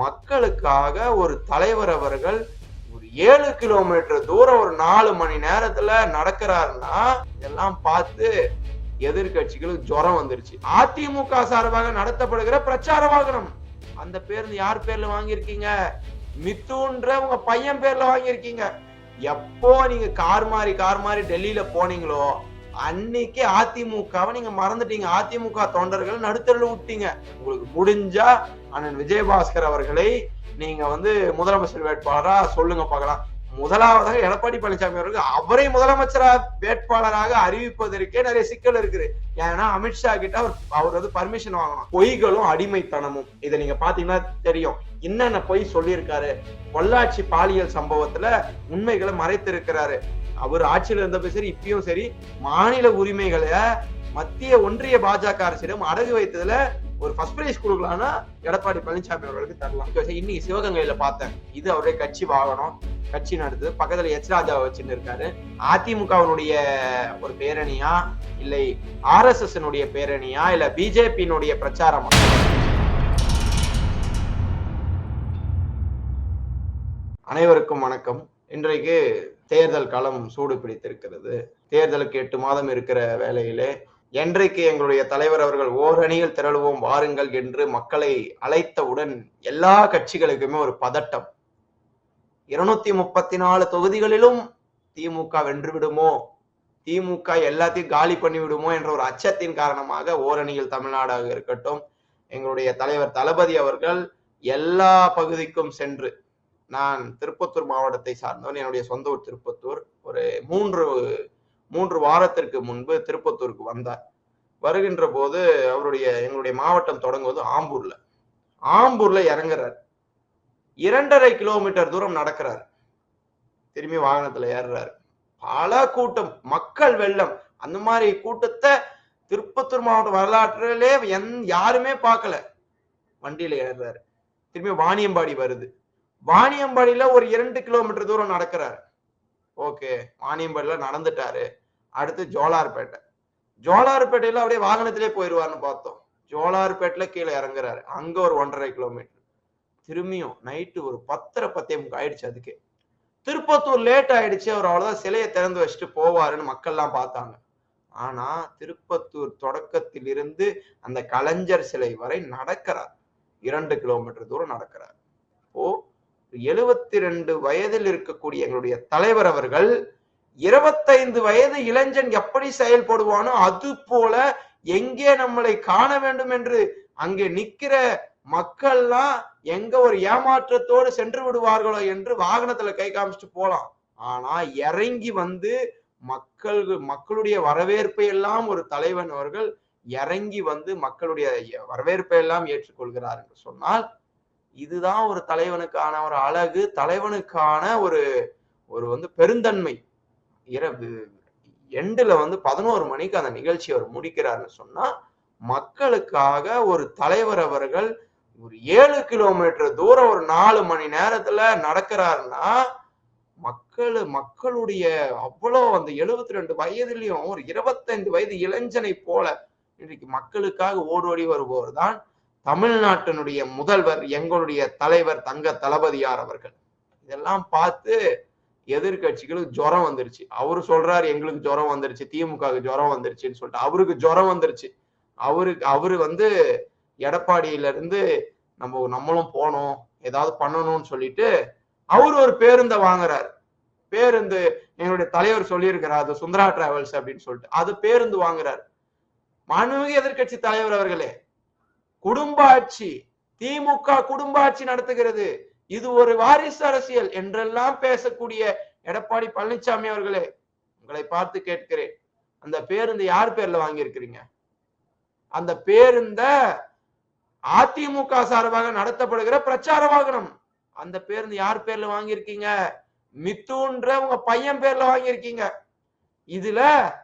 மக்களுக்காக ஒரு தலைவர் அவர்கள் ஒரு 7 கிலோமீட்டர் தூரம் ஒரு 4 மணி நேரத்துல நடக்கிறாருன்னா இதெல்லாம் பார்த்து எதிர்கட்சிகளுக்கு ஜுரம் வந்துருச்சு. அதிமுக சார்பாக நடத்தப்படுகிற பிரச்சார வாகனம், அந்த பேருந்து யார் பேர்ல வாங்கியிருக்கீங்க? மித்துன்ற உங்க பையன் பேர்ல வாங்கியிருக்கீங்க. எப்போ நீங்க கார் மாறி டெல்லியில போனீங்களோ அன்னைக்கு அதிமுகவை நீங்க மறந்துட்டீங்க. அதிமுக தொண்டர்கள் நடுத்தருள் விட்டீங்க. உங்களுக்கு முடிஞ்சா அண்ணன் விஜயபாஸ்கர் அவர்களை நீங்க முதலமைச்சர் வேட்பாளரா சொல்லுங்க பார்க்கலாம். முதலாவதாக எடப்பாடி பழனிசாமி அவர்கள் அவரை முதலமைச்சரா வேட்பாளராக அறிவிப்பதற்கே நிறைய சிக்கல் இருக்குது. ஏன்னா அமித்ஷா கிட்ட அவர் பர்மிஷன் வாங்கணும். பொய்களும் அடிமைத்தனமும் இதை நீங்க பாத்தீங்கன்னா தெரியும். என்னென்ன பொய் சொல்லியிருக்காரு. பொள்ளாச்சி பாலியல் சம்பவத்துல உண்மைகளை மறைத்திருக்கிறாரு. அவர் ஆட்சியில் இருந்தப்ப சரி இப்பயும் சரி மாநில உரிமைகளை மத்திய ஒன்றிய பாஜக அரசிடம் அடகு வைத்ததுல ஒரு ஃபர்ஸ்ட் பிரைஸ் கொடுக்கலாம்னா எடப்பாடி பழனிசாமி அவர்களுக்கு தரலாம். இன்னைக்கு சிவகங்கையில பார்த்தேன். இது அவருடைய கட்சி வாகனம், கட்சி நடத்துது. பக்கத்துல எச் ராஜாவை வச்சுன்னு இருக்காரு. அதிமுகவினுடைய ஒரு பேரணியா இல்லை RSS பேரணியா இல்ல பிஜேபியினுடைய பிரச்சாரமா? அனைவருக்கும் வணக்கம். இன்றைக்கு தேர்தல் களம் சூடு பிடித்திருக்கிறது. தேர்தலுக்கு 8 மாதம் இருக்கிற வேளையிலே என்றைக்கு எங்களுடைய தலைவர் அவர்கள் ஓரணியில் திரளுவோம் வாருங்கள் என்று மக்களை அழைத்தவுடன் எல்லா கட்சிகளுக்குமே ஒரு பதட்டம். 234 தொகுதிகளிலும் திமுக வென்று விடுமோ, திமுக எல்லாத்தையும் காலி பண்ணி விடுமோ என்ற ஒரு அச்சத்தின் காரணமாக ஓரணியில் தமிழ்நாடாக இருக்கட்டும், எங்களுடைய தலைவர் தளபதி அவர்கள் எல்லா பகுதிக்கும் சென்று, நான் திருப்பத்தூர் மாவட்டத்தை சார்ந்தவன், என்னுடைய சொந்த ஊர் திருப்பத்தூர். ஒரு மூன்று வாரத்திற்கு முன்பு திருப்பத்தூருக்கு வந்தார். வருகின்ற போது எங்களுடைய மாவட்டம் தொடங்குவது ஆம்பூர்ல இறங்குறார். 2.5 கிலோமீட்டர் தூரம் நடக்கிறார். திரும்பி வாகனத்துல ஏறுறாரு. பல கூட்டம், மக்கள் வெள்ளம். அந்த மாதிரி கூட்டத்தை திருப்பத்தூர் மாவட்ட வரலாற்றிலே யாருமே பார்க்கல. வண்டியில ஏறுறாரு. திரும்பி வாணியம்பாடி வருது. வாணியம்பாடியில ஒரு 2 கிலோமீட்டர் தூரம் நடக்கிறாரு. ஓகே, வாணியம்பாடியில நடந்துட்டாரு. அடுத்து ஜோலார்பேட்டையில அப்படியே வாகனத்திலே போயிருவாருன்னு பார்த்தோம். ஜோலார்பேட்டையில கீழே இறங்குறாரு. அங்க ஒரு 1.5 கிலோமீட்டர். திரும்பியும் நைட்டு ஒரு 10:30 ஆயிடுச்சு. அதுக்கே திருப்பத்தூர் லேட் ஆயிடுச்சு. அவர் அவ்வளவுதான் சிலையை திறந்து வச்சுட்டு போவாருன்னு மக்கள் எல்லாம் பார்த்தாங்க. ஆனா திருப்பத்தூர் தொடக்கத்தில் இருந்து அந்த கலைஞர் சிலை வரை நடக்கிறார். 2 கிலோமீட்டர் தூரம் நடக்கிறார். 72 வயதில் இருக்கக்கூடிய எங்களுடைய தலைவர் அவர்கள் 25 வயது இளைஞன் எப்படி செயல்படுவானோ அது போல எங்கே நம்மளை காண வேண்டும் என்று அங்கே நிக்கிற மக்கள்லாம் எங்க ஒரு ஏமாற்றத்தோடு சென்று விடுவார்களோ என்று வாகனத்துல கை காமிச்சிட்டு போலாம். ஆனா இறங்கி மக்களுடைய வரவேற்பை எல்லாம் ஒரு தலைவன் அவர்கள் இறங்கி மக்களுடைய வரவேற்பை எல்லாம் ஏற்றுக்கொள்கிறார் என்று சொன்னால் இதுதான் ஒரு தலைவனுக்கான ஒரு அழகு, தலைவனுக்கான ஒரு பெருந்தன்மை. இரவு எண்டுல 11 மணிக்கு அந்த நிகழ்ச்சி அவர் முடிக்கிறார்னு சொன்னா மக்களுக்காக ஒரு தலைவர் அவர்கள் ஒரு 7 கிலோமீட்டர் தூரம் ஒரு 4 மணி நேரத்துல நடக்கிறாருன்னா மக்களுடைய அவ்வளோ அந்த 72 வயதிலையும் ஒரு 25 வயது இளைஞனை போல இன்றைக்கு மக்களுக்காக ஓடோடி வருபவர் தான் தமிழ்நாட்டினுடைய முதல்வர், எங்களுடைய தலைவர் தங்க தளபதியார் அவர்கள். இதெல்லாம் பார்த்து எதிர்கட்சிகளுக்கு ஜுரம் வந்துருச்சு. அவரு சொல்றாரு எங்களுக்கு ஜுரம் வந்துருச்சு, திமுகவுக்கு ஜுரம் வந்துருச்சுன்னு சொல்லிட்டு அவருக்கு ஜுரம் வந்துருச்சு. அவரு எடப்பாடியில இருந்து நம்மளும் போனோம், ஏதாவது பண்ணணும்னு சொல்லிட்டு அவரு ஒரு பேருந்தை வாங்குறாரு. பேருந்து எங்களுடைய தலைவர் சொல்லியிருக்கிறார், அது சுந்தரா டிராவல்ஸ் அப்படின்னு சொல்லிட்டு அது பேருந்து வாங்குறாரு. மாண்புமிகு எதிர்கட்சி தலைவர் அவர்களே, குடும்ப ஆட்சி, திமுக குடும்ப ஆட்சி நடத்துகிறது, இது ஒரு வாரிசு அரசியல் என்றெல்லாம் பேசக்கூடிய எடப்பாடி பழனிசாமி அவர்களே, உங்களை பார்த்து கேட்கிறேன், அந்த பேருந்து யார் பேர்ல வாங்கியிருக்கிறீங்க? அந்த பேருந்த அதிமுக சார்பாக நடத்தப்படுகிற பிரச்சார வாகனம், அந்த பேருந்து யார் பேர்ல வாங்கியிருக்கீங்க? மித்துன்ற உங்க பையன் பேர்ல வாங்கியிருக்கீங்க. இதுல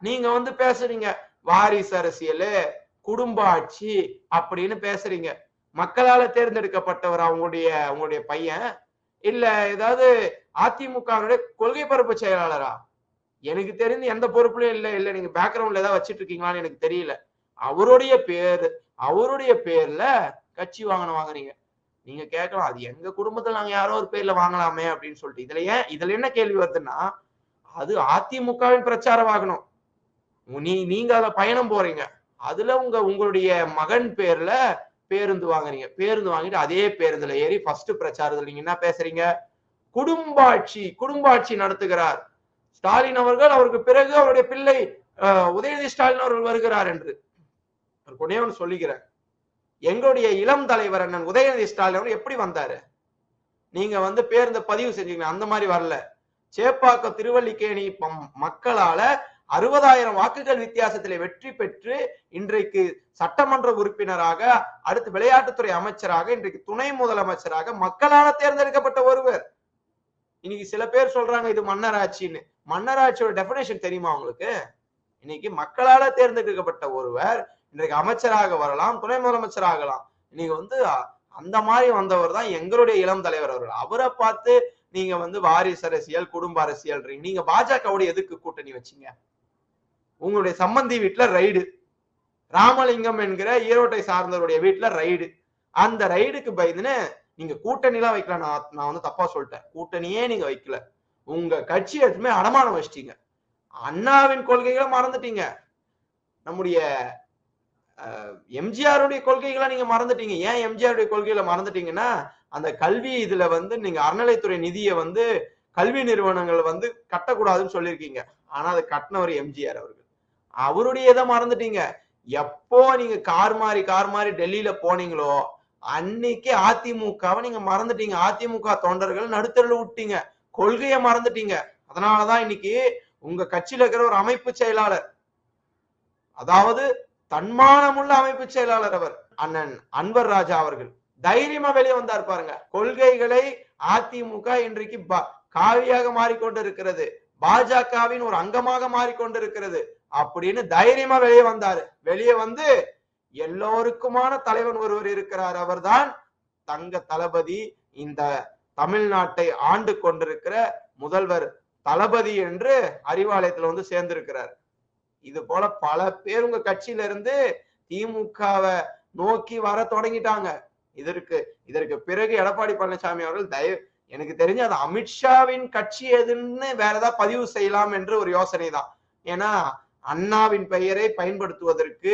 நீங்க பேசுறீங்க வாரிசு அரசியல், குடும்ப ஆட்சி அப்படின்னு பேசுறீங்க. மக்களால தேர்ந்தெடுக்கப்பட்டவர் அவங்களுடைய பையன், இல்ல ஏதாவது அதிமுக கொள்கை பரப்பு செயலாளரா? எனக்கு தெரிந்து எந்த பொறுப்புலயும் இல்ல நீங்க பேக்ரவுண்ட்ல ஏதாவது வச்சிட்டு இருக்கீங்களான்னு எனக்கு தெரியல. அவருடைய பேர்ல கட்சி வாங்கினீங்க. நீங்க கேட்கலாம், அது எங்க குடும்பத்துல நாங்க யாரோ ஒரு பேர்ல வாங்கலாமே அப்படின்னு சொல்லிட்டு. இதுல என்ன கேள்வி வருதுன்னா, அது அதிமுகவின் பிரச்சார வாகனம். நீங்க அதுல பயணம் போறீங்க. அதுல உங்களுடைய மகன் பேர்ல பேருந்து வாங்குறீங்க. பேருந்து வாங்கிட்டு அதே பேருந்துல ஏறி ஃபர்ஸ்ட் பிரச்சாரத்துல நீங்க என்ன பேசுறீங்க? குடும்பாட்சி நடத்துகிறார் ஸ்டாலின் அவர்கள். அவருக்கு பிறகு அவருடைய பிள்ளை உதயநிதி ஸ்டாலின் அவர்கள் வருகிறார் என்று ஒன்னே ஒன்று சொல்லிக்கிறேன். எங்களுடைய இளம் தலைவர் அண்ணன் உதயநிதி ஸ்டாலின் அவர் எப்படி வந்தாரு? நீங்க பேருந்த பதிவு செஞ்சீங்க, அந்த மாதிரி வரல. சேப்பாக்கம் திருவல்லிக்கேணி மக்களால 60,000 வாக்குகள் வித்தியாசத்திலே வெற்றி பெற்று இன்றைக்கு சட்டமன்ற உறுப்பினராக, அடுத்து விளையாட்டுத்துறை அமைச்சராக, இன்றைக்கு துணை முதலமைச்சராக மக்களால தேர்ந்தெடுக்கப்பட்ட ஒருவர். இன்னைக்கு சில பேர் சொல்றாங்க இது மன்னராட்சின்னு. மன்னராட்சியோட டெபினேஷன் தெரியுமா உங்களுக்கு? இன்னைக்கு மக்களால தேர்ந்தெடுக்கப்பட்ட ஒருவர் இன்றைக்கு அமைச்சராக வரலாம், துணை முதலமைச்சர் ஆகலாம். நீங்க அந்த மாதிரி வந்தவர் தான் எங்களுடைய இளம் தலைவர் அவர்கள். அவரை பார்த்து நீங்க வாரிசு அரசியல், குடும்ப அரசியல், நீங்க பாஜகவோட எதுக்கு கூட்டணி வச்சீங்க? உங்களுடைய சம்பந்தி வீட்டுல ரைடு, ராமலிங்கம் என்கிற ஈரோட்டை சார்ந்தவருடைய வீட்டுல ரைடு. அந்த ரைடுக்கு பயந்துன்னு நீங்க கூட்டணி எல்லாம் வைக்கல. நான் தப்பா சொல்லிட்டேன். கூட்டணியே நீங்க வைக்கல. உங்க கட்சி எதுவுமே அடமானம் வச்சிட்டீங்க. அண்ணாவின் கொள்கைகளை மறந்துட்டீங்க. நம்முடைய எம்ஜிஆருடைய கொள்கைகளை நீங்க மறந்துட்டீங்க. ஏன் எம்ஜிஆருடைய கொள்கைகளை மறந்துட்டீங்கன்னா, அந்த கல்வி இதுல நீங்க அறநிலைத்துறை நிதியை கல்வி நிறுவனங்கள் கட்டக்கூடாதுன்னு சொல்லியிருக்கீங்க. ஆனா அதை கட்டினவர் எம்ஜிஆர் அவர்கள். அவருடைய இதை மறந்துட்டீங்க. எப்போ நீங்க கார் மாறி டெல்லியில போனீங்களோ அன்னைக்கு அதிமுகவை நீங்க மறந்துட்டீங்க. அதிமுக தொண்டர்கள் நடுத்தருள் விட்டீங்க, கொள்கையை மறந்துட்டீங்க. அதனாலதான் இன்னைக்கு உங்க கட்சியில இருக்கிற ஒரு அமைப்பு செயலாளர், அதாவது தன்மானமுள்ள அமைப்பு செயலாளர் அவர் அண்ணன் அன்வர் ராஜா அவர்கள் தைரியமா வெளியே வந்தார் பாருங்க. கொள்கைகளை அதிமுக இன்றைக்கு காவியாக மாறிக்கொண்டிருக்கிறது, பாஜகவின் ஒரு அங்கமாக மாறிக்கொண்டிருக்கிறது அப்படின்னு தைரியமா வெளியே வந்தாரு. வெளியே எல்லோருக்குமான தலைவன் ஒருவர் இருக்கிறார். அவர்தான் தங்க தளபதி, இந்த தமிழ்நாட்டை ஆண்டு கொண்டிருக்கிற முதல்வர் தளபதி என்று அறிவாலயத்துல சேர்ந்திருக்கிறார். இது போல பல பேர் உங்க கட்சியில இருந்து திமுகவை நோக்கி வர தொடங்கிட்டாங்க. இதற்கு பிறகு எடப்பாடி பழனிசாமி அவர்கள் எனக்கு தெரிஞ்சு அது அமித்ஷாவின் கட்சி எதுன்னு வேற ஏதாவது பதிவு செய்யலாம் என்று ஒரு யோசனை தான். ஏன்னா அண்ணாவின் பெயரை பயன்படுத்துவதற்கு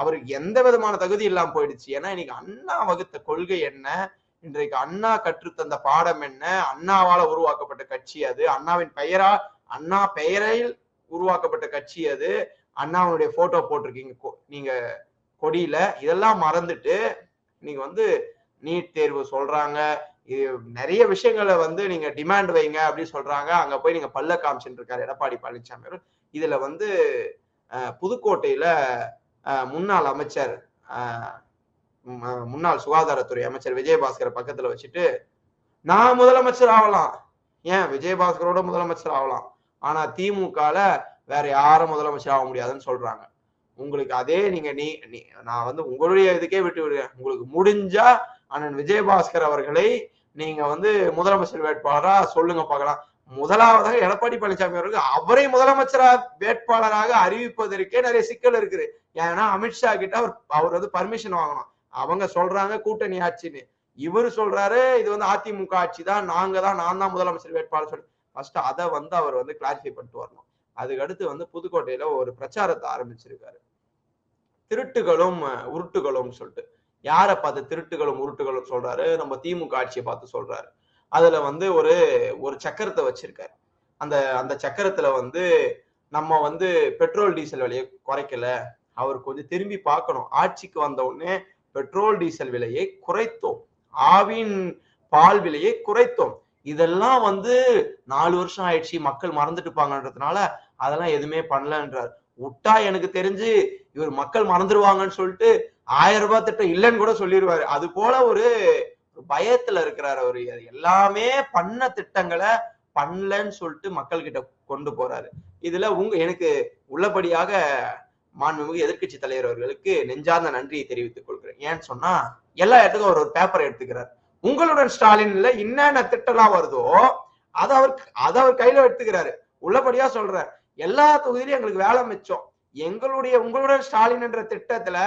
அவருக்கு எந்த விதமான தகுதி இல்லாம போயிடுச்சு. ஏன்னா இன்னைக்கு அண்ணா வகுத்த கொள்கை என்ன, இன்றைக்கு அண்ணா கற்றுத்தந்த பாடம் என்ன, அண்ணாவால உருவாக்கப்பட்ட கட்சி அது, அண்ணா பெயரில் உருவாக்கப்பட்ட கட்சி அது, அண்ணாவுடைய போட்டோ போட்டிருக்கீங்க நீங்க கொடியில. இதெல்லாம் மறந்துட்டு நீங்க நீட் தேர்வு சொல்றாங்க, நிறைய விஷயங்களை நீங்க டிமாண்ட் வைங்க அப்படின்னு சொல்றாங்க. அங்க போய் நீங்க பல்ல காமிச்சுட்டு இருக்காரு எடப்பாடி பழனிசாமி அவர்கள். இதுல புதுக்கோட்டையில முன்னாள் அமைச்சர், முன்னாள் சுகாதாரத்துறை அமைச்சர் விஜயபாஸ்கர் பக்கத்துல வச்சுட்டு நான் முதலமைச்சர் ஆகலாம், ஏன் விஜயபாஸ்கரோட முதலமைச்சர் ஆகலாம், ஆனா திமுகல வேற யாரும் முதலமைச்சர் ஆக முடியாதுன்னு சொல்றாங்க. உங்களுக்கு அதே நீங்க நான் உங்களுடைய இதுக்கே விட்டு விடுறேன். உங்களுக்கு முடிஞ்சா அண்ணன் விஜயபாஸ்கர் அவர்களை நீங்க முதலமைச்சர் வேட்பாளரா சொல்லுங்க பார்க்கலாம். முதலாவதாக எடப்பாடி பழனிசாமி அவர்கள் அவரை முதலமைச்சரா வேட்பாளராக அறிவிப்பதற்கே நிறைய சிக்கல் இருக்குது. ஏன்னா அமித்ஷா கிட்ட அவர் பர்மிஷன் வாங்கணும். அவங்க சொல்றாங்க கூட்டணி ஆட்சின்னு, இவரு சொல்றாரு இது அதிமுக ஆட்சி தான், நான் தான் முதலமைச்சர் வேட்பாளர் சொல்லி ஃபர்ஸ்ட் அதை அவர் கிளாரிஃபை பண்ணிட்டு வரணும். அதுக்கு அடுத்து புதுக்கோட்டையில ஒரு பிரச்சாரத்தை ஆரம்பிச்சிருக்காரு, திருட்டுகளும் உருட்டுகளும் சொல்லிட்டு. யாரை பார்த்து திருட்டுகளும் உருட்டுகளும் சொல்றாரு? நம்ம திமுக ஆட்சியை பார்த்து சொல்றாரு. அதுல ஒரு சக்கரத்தை வச்சிருக்காரு. அந்த சக்கரத்துல நம்ம பெட்ரோல் டீசல் விலையை குறைக்கல. அவர் கொஞ்சம் திரும்பி பார்க்கணும். ஆட்சிக்கு வந்த உடனே பெட்ரோல் டீசல் விலையை குறைத்தோம், ஆவின் பால் விலையை குறைத்தோம். இதெல்லாம் 4 வருஷம் ஆயிடுச்சு, மக்கள் மறந்துட்டு இருப்பாங்கன்றதுனால அதெல்லாம் எதுவுமே பண்ணலன்றார். விட்டா எனக்கு தெரிஞ்சு இவர் மக்கள் மறந்துடுவாங்கன்னு சொல்லிட்டு 1000 ரூபாய் திட்டம் இல்லைன்னு கூட சொல்லிடுவாரு. அது போல ஒரு பயத்துல இருக்கிறார் அவரு. எல்லாமே பண்ண திட்டங்களை பண்ணலன்னு சொல்லிட்டு மக்கள் கிட்ட கொண்டு போறாரு. இதுல எனக்கு உள்ளபடியாக மாண்புமிகு எதிர்கட்சி தலைவர் அவர்களுக்கு நெஞ்சார்ந்த நன்றியை தெரிவித்துக் கொள்கிறேன். ஏன்னு சொன்னா எல்லா இடத்துக்கும் அவர் ஒரு பேப்பரை எடுத்துக்கிறார். உங்களுடன் ஸ்டாலின்ல என்னென்ன திட்டம்லாம் வருதோ அதை அவர் கையில எடுத்துக்கிறாரு. உள்ளபடியா சொல்ற எல்லா தொகுதியிலும் எங்களுக்கு வேலை மிச்சம். உங்களுடன் ஸ்டாலின் என்ற திட்டத்துல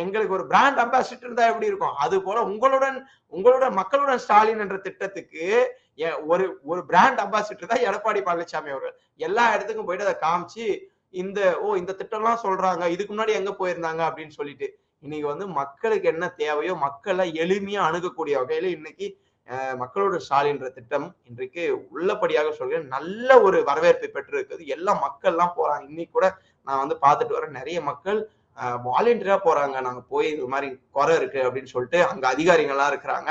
எங்களுக்கு ஒரு பிராண்ட் அம்பாசிடர் இருந்தா எப்படி இருக்கும்? அது போல உங்களுடன் மக்களுடன் ஸ்டாலின் என்ற திட்டத்துக்கு ஒரு ஒரு பிராண்ட் அம்பாசிடர் தான் எடப்பாடி பழனிசாமி அவர்கள். எல்லா இடத்துக்கும் போயிட்டு அதை காமிச்சு இந்த திட்டம்லாம் சொல்றாங்க, இதுக்கு முன்னாடி எங்க போயிருந்தாங்க அப்படின்னு சொல்லிட்டு இன்னைக்கு வந்து மக்களுக்கு என்ன தேவையோ மக்களை எளிமையா அணுகக்கூடிய வகையில இன்னைக்கு மக்களோட ஸ்டாலின்ற திட்டம் இன்றைக்கு உள்ளபடியாக சொல்கிறேன் நல்ல ஒரு வரவேற்பை பெற்று இருக்குது. எல்லா மக்கள் எல்லாம் போறாங்க. இன்னைக்கு கூட நான் வந்து பார்த்துட்டு வரேன், நிறைய மக்கள் வாலண்டியரா போறாங்க. நாங்க போய் இது மாதிரி குறை இருக்கு அப்படின்னு சொல்லிட்டு அங்க அதிகாரிகள்லாம் இருக்கிறாங்க.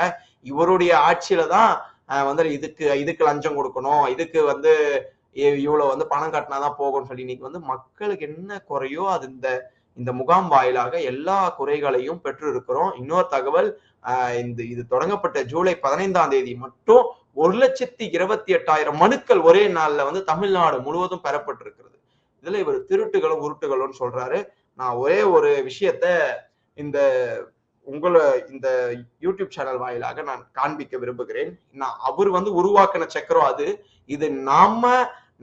இவருடைய ஆட்சியில தான் வந்து இதுக்கு லஞ்சம் கொடுக்கணும், இதுக்கு வந்து இவ்வளவு வந்து பணம் கட்டினாதான் போகும்னு சொல்லி இன்னைக்கு வந்து மக்களுக்கு என்ன குறையோ அது இந்த முகாம் வாயிலாக எல்லா குறைகளையும் பெற்று இருக்கிறோம். இன்னொரு தகவல், இது தொடங்கப்பட்ட ஜூலை 15ஆம் தேதி மட்டும் 1,28,000 மனுக்கள் ஒரே நாள்ல வந்து தமிழ்நாடு முழுவதும் பெறப்பட்டிருக்கிறது. இதுல இவர் திருட்டுகளும் உருட்டுகளும் சொல்றாரு. நான் ஒரே ஒரு விஷயத்த இந்த யூடியூப் சேனல் வாயிலாக நான் காண்பிக்க விரும்புகிறேன். அவர் வந்து உருவாக்கின சக்கரம் அது. இது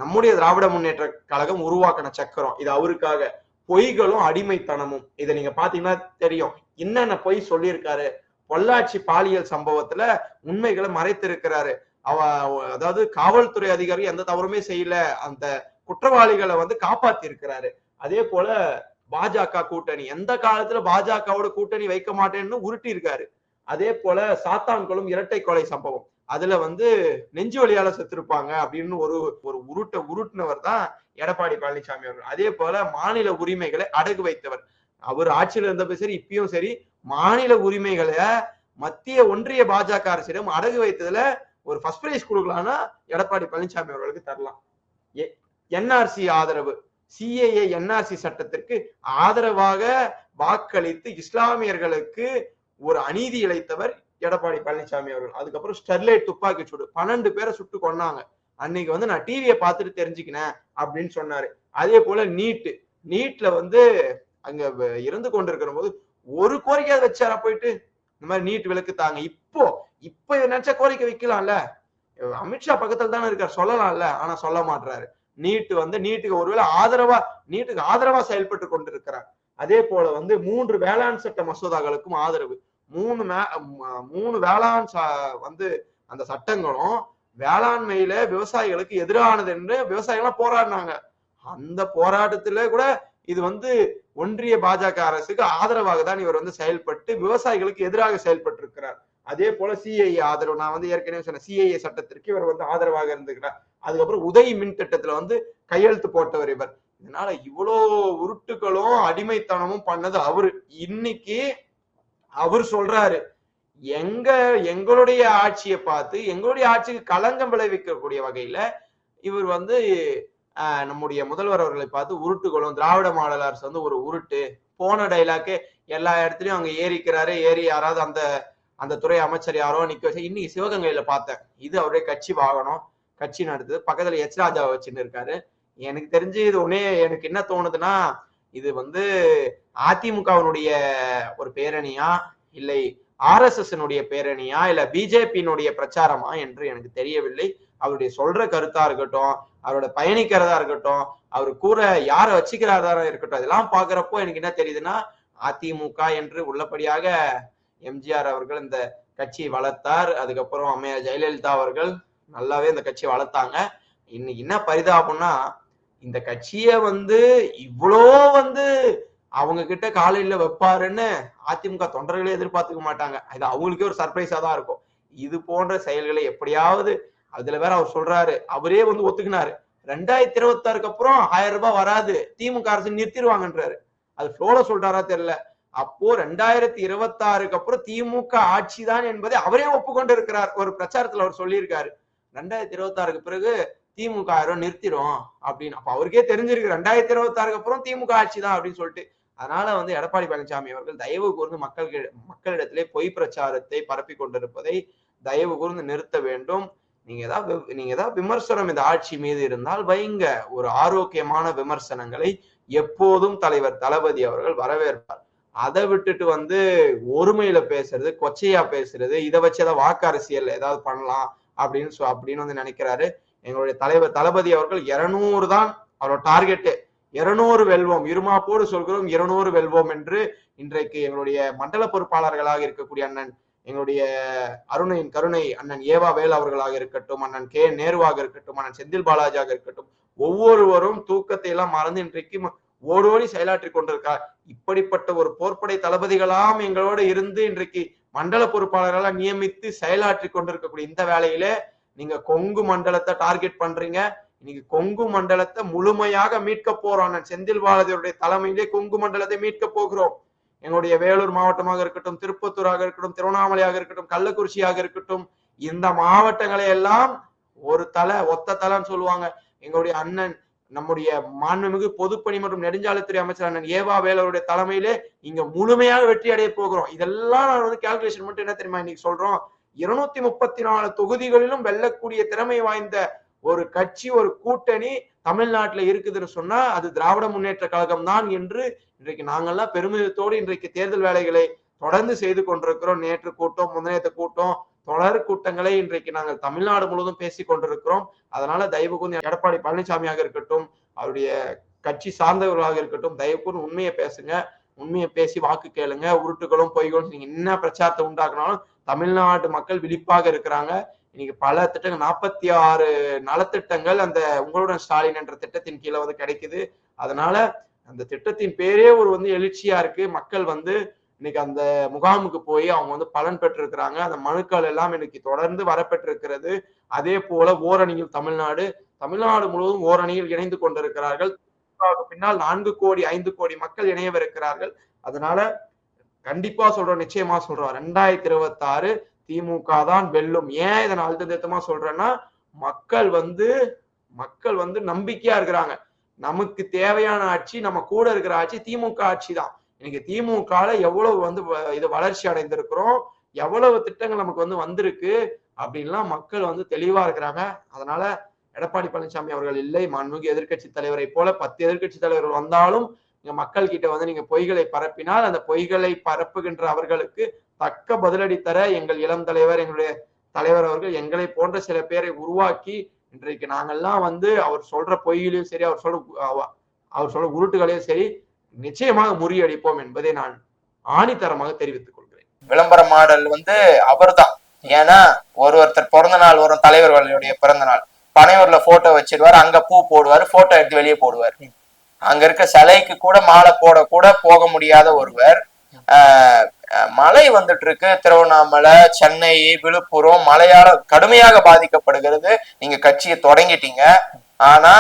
நம்முடைய திராவிட முன்னேற்ற கழகம் உருவாக்கின சக்கரம். இது அவருக்காக. பொய்களும் அடிமைத்தனமும், இதை நீங்க பாத்தீங்கன்னா தெரியும். என்னென்ன பொய் சொல்லியிருக்காரு. பொள்ளாச்சி பாலியல் சம்பவத்துல உண்மைகளை மறைத்திருக்கிறாரு. அதாவது காவல்துறை அதிகாரி எந்த தவறுமே செய்யல, அந்த குற்றவாளிகளை வந்து காப்பாத்தி இருக்கிறாரு. அதே போல பாஜக கூட்டணி, எந்த காலத்துல பாஜகவோட கூட்டணி வைக்க மாட்டேன்னு உருட்டி இருக்காரு. அதே போல சாத்தான்குளம் இரட்டை கொலை சம்பவம், அதுல வந்து நெஞ்சு வலியால செத்துருப்பாங்க அப்படின்னு ஒரு உருட்டினவர் தான் எடப்பாடி பழனிசாமி அவர்கள். அதே போல மாநில உரிமைகளை அடகு வைத்தவர். அவர் ஆட்சியில் இருந்தப்ப சரி இப்பயும் சரி மாநில உரிமைகளை மத்திய ஒன்றிய பாஜக அரசிடம் அடகு வைத்ததுல ஒரு ஃபர்ஸ்ட் பிரைஸ் கொடுக்கலாம்னா எடப்பாடி பழனிசாமி அவர்களுக்கு தரலாம். என்ஆர்சி ஆதரவு, சிஏஏ என்ஆர்சி சட்டத்திற்கு ஆதரவாக வாக்களித்து இஸ்லாமியர்களுக்கு ஒரு அநீதி இழைத்தவர் எடப்பாடி பழனிசாமி அவர்கள். அதுக்கப்புறம் ஸ்டெர்லைட் துப்பாக்கி சூடு 12 பேரை சுட்டு கொன்னாங்க. அன்னைக்கு வந்து நான் டிவியை பார்த்துட்டு தெரிஞ்சுக்கினேன் அப்படின்னு சொன்னாரு. அதே போல நீட்ல வந்து அங்க இருந்து கொண்டிருக்கிற போது ஒரு கோரிக்கையாவது வச்சாரா போயிட்டு இந்த மாதிரி நீட் விலக்கு தாங்க. இப்ப நினைச்ச கோரிக்கை வைக்கலாம்ல, அமித்ஷா பக்கத்துல தானே இருக்காரு, சொல்லலாம்ல. ஆனா சொல்ல மாட்டாரு. நீட்டுக்கு ஒருவேளை நீட்டுக்கு ஆதரவா செயல்பட்டு கொண்டிருக்கிறார். அதே போல வந்து 3 வேளாண் சட்ட மசோதாக்களுக்கும் ஆதரவு. 3 வேளாண் வந்து அந்த சட்டங்களும் வேளாண்மையில விவசாயிகளுக்கு எதிரானது என்று விவசாயிகள் போராடினாங்க. அந்த போராட்டத்துல கூட இது வந்து ஒன்றிய பாஜக அரசுக்கு ஆதரவாக தான் இவர் வந்து செயல்பட்டு விவசாயிகளுக்கு எதிராக செயல்பட்டு இருக்கிறார். அதே போல சிஐஏ ஆதரவு, நான் வந்து ஏற்கனவே சொன்ன சிஐஏ சட்டத்திற்கு இவர் வந்து ஆதரவாக இருந்திருக்கிறார். அதுக்கப்புறம் உதய் மின் திட்டத்துல வந்து கையெழுத்து போட்டவர் இவர். இதனால இவ்வளோ உருட்டுகளும் அடிமைத்தனமும் பண்ணது அவரு. இன்னைக்கு அவர் சொல்றாரு, எங்களுடைய ஆட்சியை பார்த்து எங்களுடைய ஆட்சிக்கு களங்கம் விளைவிக்கக்கூடிய வகையில இவர் வந்து நம்முடைய முதல்வர் அவர்களை பார்த்து உருட்டுகளும், திராவிட மாடல் அரசு வந்து ஒரு உருட்டு, போன டைலாக்கு எல்லா இடத்துலயும் அங்க ஏறி யாராவது அந்த துறை அமைச்சர் யாரோ நிக்க வச்சு. இன்னைக்கு சிவகங்கையில பார்த்தேன், இது அவருடைய கட்சி வாகனம், கட்சி நடத்துது, பக்கத்துல எச் ராஜாவை வச்சுன்னு இருக்காரு. எனக்கு தெரிஞ்சு இது எனக்கு என்ன தோணுதுன்னா, இது வந்து அதிமுகவினுடைய ஒரு பேரணியா இல்லை RSS பேரணியா இல்ல பிஜேபியினுடைய பிரச்சாரமா என்று எனக்கு தெரியவில்லை. அவருடைய சொல்ற கருத்தா இருக்கட்டும், அவரோட பயணிக்கிறதா இருக்கட்டும், அவரு கூட யாரை வச்சுக்கிறாரா இருக்கட்டும், அதெல்லாம் பாக்குறப்போ எனக்கு என்ன தெரியுதுன்னா, அதிமுக என்று உள்ளபடியாக எம்ஜிஆர் அவர்கள் இந்த கட்சியை வளர்த்தார். அதுக்கப்புறம் அம்மையார் ஜெயலலிதா அவர்கள் நல்லாவே இந்த கட்சியை வளர்த்தாங்க. இன்னைக்கு என்ன பரிதாபம்னா, இந்த கட்சிய வந்து இவ்வளோ வந்து அவங்க கிட்ட காலையில வைப்பாருன்னு அதிமுக தொண்டர்களே எதிர்பார்த்துக்க மாட்டாங்க. இது அவங்களுக்கே ஒரு சர்ப்ரைஸா தான் இருக்கும். இது போன்ற செயல்களை எப்படியாவது, அதுல வேற அவர் சொல்றாரு, அவரே வந்து ஒத்துக்கினாரு, 2026 அப்புறம் 1000 ரூபாய் வராது, திமுக அரசு நிறுத்திடுவாங்கன்றாரு. அது ஃப்ளோல சொல்றாரா தெரியல. அப்போ 2026 அப்புறம் திமுக ஆட்சி தான் என்பதை அவரே ஒப்புக்கொண்டு இருக்கிறார். ஒரு பிரச்சாரத்துல அவர் சொல்லியிருக்காரு, 2026 பிறகு திமுக 1000 நிறுத்திடும் அப்படின்னு. அப்ப அவருக்கே தெரிஞ்சிருக்கு 2026 அப்புறம் திமுக ஆட்சி தான் அப்படின்னு சொல்லிட்டு. அதனால வந்து எடப்பாடி பழனிசாமி அவர்கள் தயவு கூர்ந்து மக்களிடத்திலே பொய் பிரச்சாரத்தை பரப்பி கொண்டிருப்பதை தயவு கூர்ந்து நிறுத்த வேண்டும். நீங்க ஏதாவது விமர்சனம் இந்த ஆட்சி மீது இருந்தால் வைங்க. ஒரு ஆரோக்கியமான விமர்சனங்களை எப்போதும் தலைவர் தளபதி அவர்கள் வரவேற்பார். அதை விட்டுட்டு வந்து ஒருமையில பேசுறது, கொச்சையா பேசுறது, இதை வச்சு ஏதாவது வாக்கு அரசியல் ஏதாவது பண்ணலாம் அப்படின்னு வந்து நினைக்கிறாரு. எங்களுடைய தலைவர் தளபதி அவர்கள் 200 தான் அவரோட டார்கெட்டு. 200 வெல்வோம், இருமாப்போடு சொல்கிறோம் 200 வெல்வோம் என்று இன்றைக்கு எங்களுடைய மண்டல பொறுப்பாளர்களாக இருக்கக்கூடிய அண்ணன் எங்களுடைய அருணையின் கருணை அண்ணன் ஏவா வேல் அவர்களாக இருக்கட்டும், அண்ணன் கே நேருவாக இருக்கட்டும், அண்ணன் செந்தில் பாலாஜியாக இருக்கட்டும், ஒவ்வொருவரும் தூக்கத்தை எல்லாம் மறந்து இன்றைக்கு ஓடோடி செயலாற்றி கொண்டிருக்கார். இப்படிப்பட்ட ஒரு போர்ப்படை தளபதிகளாம் எங்களோட இருந்து இன்றைக்கு மண்டல பொறுப்பாளர்களாக நியமித்து செயலாற்றி கொண்டிருக்கக்கூடிய இந்த வேலையில நீங்க கொங்கு மண்டலத்தை டார்கெட் பண்றீங்க. இன்னைக்கு கொங்கு மண்டலத்தை முழுமையாக மீட்க போறோம். செந்தில் பாலாஜியுடைய தலைமையிலே கொங்கு மண்டலத்தை மீட்க போகிறோம். எங்களுடைய வேலூர் மாவட்டமாக இருக்கட்டும், திருப்பத்தூராக இருக்கட்டும், திருவண்ணாமலையாக இருக்கட்டும், கள்ளக்குறிச்சியாக இருக்கட்டும், இந்த மாவட்டங்களை எல்லாம் ஒரு தலை ஒத்த தலைன்னு சொல்லுவாங்க. எங்களுடைய அண்ணன் நம்முடைய மாண்புமிகு பொதுப்பணி மற்றும் நெடுஞ்சாலைத்துறை அமைச்சர் அண்ணன் ஏவா வேலருடைய தலைமையிலே இங்க முழுமையாக வெற்றி அடைய போகிறோம். இதெல்லாம் நான் வந்து கால்குலேஷன் மட்டும் என்ன தெரியுமா இன்னைக்கு சொல்றோம், 234 தொகுதிகளிலும் வெல்லக்கூடிய திறமை வாய்ந்த ஒரு கட்சி, ஒரு கூட்டணி தமிழ்நாட்டுல இருக்குதுன்னு சொன்னா அது திராவிட முன்னேற்ற கழகம் தான் என்று இன்றைக்கு நாங்கள்லாம் பெருமிதத்தோடு இன்றைக்கு தேர்தல் வேலைகளை தொடர்ந்து செய்து கொண்டிருக்கிறோம். நேற்று கூட்டம், முந்தைய கூட்டம், தொடர் கூட்டங்களை இன்றைக்கு நாங்கள் தமிழ்நாடு முழுவதும் பேசி கொண்டிருக்கிறோம். அதனால தயவு கூர்ந்து எடப்பாடி பழனிசாமியாக இருக்கட்டும், அவருடைய கட்சி சார்ந்தவர்களாக இருக்கட்டும், தயவு கூர்ந்து உண்மையை பேசுங்க, உண்மையை பேசி வாக்கு கேளுங்க. உருட்டுகளும் பொய்களும் நீங்க என்ன பிரச்சாரத்தை உண்டாக்குனாலும் தமிழ்நாட்டு மக்கள் விழிப்பாக இருக்கிறாங்க. இன்னைக்கு பல திட்டங்கள் 46 நலத்திட்டங்கள் அந்த உங்களுடன் ஸ்டாலின் என்ற திட்டத்தின் கீழே வந்து கிடைக்குது. அதனால அந்த திட்டத்தின் பேரே ஒரு வந்து எழுச்சியா இருக்கு. மக்கள் வந்து இன்னைக்கு அந்த முகாமுக்கு போய் அவங்க வந்து பலன் பெற்றிருக்கிறாங்க. அந்த மனுக்கள் எல்லாம் இன்னைக்கு தொடர்ந்து வரப்பெற்றிருக்கிறது. அதே போல ஓரணியில் தமிழ்நாடு முழுவதும் ஓரணியில் இணைந்து கொண்டிருக்கிறார்கள். பின்னால் 4 கோடி 5 கோடி மக்கள் இணையவிருக்கிறார்கள். அதனால கண்டிப்பா சொல்றோம், நிச்சயமா சொல்றோம், 2026 திமுக தான் வெல்லும். ஏன் இதை நான் அழுத்த திருத்தமா சொல்றேன்னா, மக்கள் வந்து நம்பிக்கையா இருக்கிறாங்க. நமக்கு தேவையான ஆட்சி, நம்ம கூட இருக்கிற ஆட்சி திமுக ஆட்சி தான். இன்னைக்கு திமுக எவ்வளவு வந்து இது வளர்ச்சி அடைந்திருக்கிறோம், எவ்வளவு திட்டங்கள் நமக்கு வந்து வந்திருக்கு அப்படின்லாம் மக்கள் வந்து தெளிவா இருக்கிறாங்க. அதனால எடப்பாடி பழனிசாமி அவர்கள் இல்லை, மாண்புமிகு எதிர்கட்சி தலைவரை போல 10 எதிர்கட்சி தலைவர்கள் வந்தாலும் நீங்க மக்கள் கிட்ட வந்து நீங்க பொய்களை பரப்பினால் அந்த பொய்களை பரப்புகின்ற அவர்களுக்கு தக்க பதிலடி தர எங்கள் இளம் தலைவர், எங்களுடைய தலைவர் அவர்கள் எங்களை போன்ற சில பேரை உருவாக்கி இன்றைக்கு நாங்கெல்லாம் வந்து அவர் சொல்ற பொய்யிலையும் சரி, அவர் சொல்ற உருட்டுகளையும் சரி நிச்சயமாக முறியடிப்போம் என்பதை நான் ஆணித்தரமாக தெரிவித்துக் கொள்கிறேன். விளம்பர மாடல் வந்து அவர்தான். ஏன்னா ஒருத்தர் பிறந்த நாள் வரும், தலைவர்களுடைய பிறந்த நாள், பனையூர்ல போட்டோ வச்சிருவாரு, அங்க பூ போடுவாரு, போட்டோ எடுத்து வெளியே போடுவார். அங்க இருக்க சிலைக்கு கூட மாலை கூட போக முடியாத ஒருவர் மழை வந்துட்டு இருக்கு, திருவண்ணாமலை, சென்னை, விழுப்புரம் மழையால கடுமையாக பாதிக்கப்படுகிறது. நீங்க கட்சியை தொடங்கிட்டீங்க, ஆனா